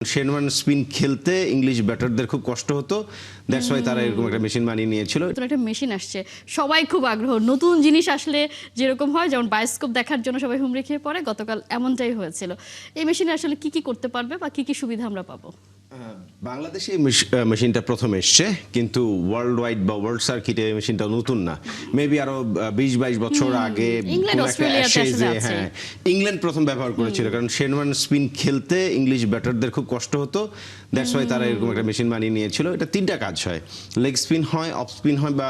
শেনওয়ান spin খেলতে English ব্যাটারদের খুব কষ্ট হতো, দ্যাটস ওয়াই তারা এরকম একটা মেশিন বানিয়ে নিয়েছিল। নতুন একটা মেশিন আসছে, সবাই খুব আগ্রহ। নতুন জিনিস আসলে যেরকম হয়, যেমন বায়োস্কোপ দেখার জন্য সবাই হুমড়ি খেয়ে পড়ে, গতকাল এমনটাই হয়েছিল। এই মেশিনে আসলে কি কি করতে পারবে বা কি কি সুবিধা আমরা পাবো? বাংলাদেশে এই মেশিনটা প্রথম এসছে, কিন্তু ওয়ার্ল্ড ওয়াইড বা ওয়ার্ল্ড সার্কিটে এই মেশিনটা নতুন না। মেবি আরো 20-22 বছর আগে ইংল্যান্ড, অস্ট্রেলিয়াতে আসলে আছে। ইংল্যান্ড প্রথম ব্যবহার করেছিল, কারণ শেনওয়ান স্পিন খেলতে ইংলিশ ব্যাটারদের খুব কষ্ট হতো, দ্যাটস ওয়াই তারা এরকম একটা মেশিন বানিয়ে নিয়েছিল। এটা তিনটা কাজ হয়, লেগ স্পিন হয়, অফ স্পিন হয়, বা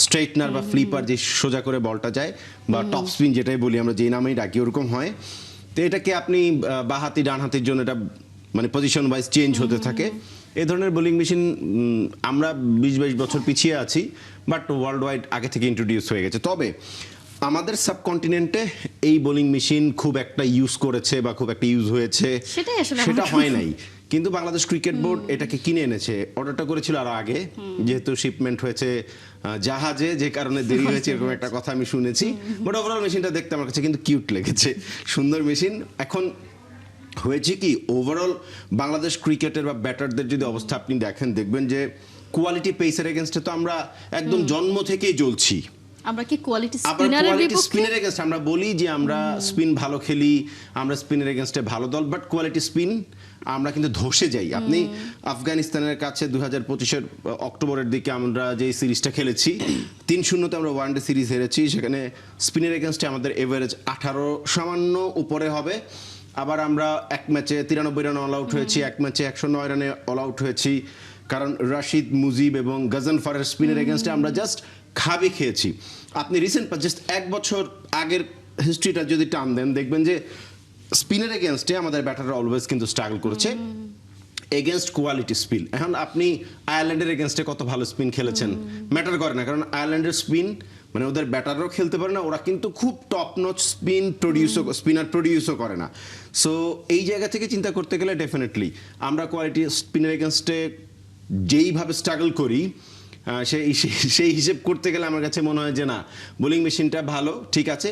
স্ট্রেটনার বা ফ্লিপার, যে সোজা করে বলটা যায়, বা টপ স্পিন যেটাই বলি আমরা, যেই নামেই ডাকি ওরকম হয়। তো এটাকে আপনি বাঁ হাতি ডান হাতির জন্য এটা মানে পজিশন ওয়াইজ চেঞ্জ হতে থাকে। এই ধরনের বোলিং মেশিন আমরা 20-22 বছর পিছিয়ে আছি, বাট ওয়ার্ল্ড ওয়াইড আগে থেকে ইন্ট্রোডিউস হয়ে গেছে। তবে আমাদের সাবকন্টিনেন্টে এই বোলিং মেশিন খুব একটা ইউজ করেছে বা খুব একটা ইউজ হয়েছে সেটা হয় নাই, কিন্তু বাংলাদেশ ক্রিকেট বোর্ড এটাকে কিনে এনেছে। অর্ডারটা করেছিল আরো আগে, যেহেতু শিপমেন্ট হয়েছে জাহাজে, যে কারণে দেরি হয়েছে এরকম একটা কথা আমি শুনেছি। বাট ওভারঅল মেশিনটা দেখতে আমার কাছে কিন্তু কিউট লেগেছে, সুন্দর মেশিন। এখন হয়েছে কি, ওভারঅল বাংলাদেশ ক্রিকেটের বা ব্যাটারদের যদি অবস্থা আপনি দেখবেন যে কোয়ালিটি পেসার এগেইনস্টে তো আমরা একদম জন্ম থেকেই জ্বলছি। আমরা কি কোয়ালিটি স্পিনের এগেইনস্টে আমরা বলি যে আমরা স্পিন ভালো খেলি, আমরা স্পিনের এগেইনস্টে ভালো দল, বাট কোয়ালিটি স্পিন আমরা কিন্তু ধসে যাই। আপনি আফগানিস্তানের কাছে 2025-এর অক্টোবরের দিকে আমরা যে সিরিজটা খেলেছি, 3-0-তে আমরা ওয়ানডে সিরিজ হেরেছি। সেখানে স্পিনের এগেইনস্টে আমাদের এভারেজ 18 সামান্য উপরে হবে। আবার আমরা এক ম্যাচে 93 রানে অল আউট হয়েছি, এক ম্যাচে 109 রানে অল আউট হয়েছি, কারণ রাশিদ, মুজিব এবং গজনফারের স্পিনের এগেইনস্টে আমরা জাস্ট খাবি খেয়েছি। আপনি রিসেন্ট জাস্ট এক বছর আগের হিস্ট্রিটা যদি টান দেন, দেখবেন যে স্পিনের এগেইনস্টে আমাদের ব্যাটাররা অলওয়েজ কিন্তু স্ট্রাগল করেছে এগেইনস্ট কোয়ালিটি স্পিন। এখন আপনি আয়ারল্যান্ডের এগেইনস্টে কত ভালো স্পিন খেলেছেন ম্যাটার করে না, কারণ আয়ারল্যান্ডের স্পিন মানে ওদের ব্যাটাররাও খেলতে পারে না, ওরা কিন্তু খুব টপ নচ স্পিনার প্রডিউসও করে না। সো এই জায়গা থেকে চিন্তা করতে গেলে ডেফিনেটলি আমরা কোয়ালিটি স্পিনের এগেইনস্টে যেইভাবে স্ট্রাগল করি, সেই হিসেব করতে গেলে আমার কাছে মনে হয় যে না, বোলিং মেশিনটা ভালো, ঠিক আছে।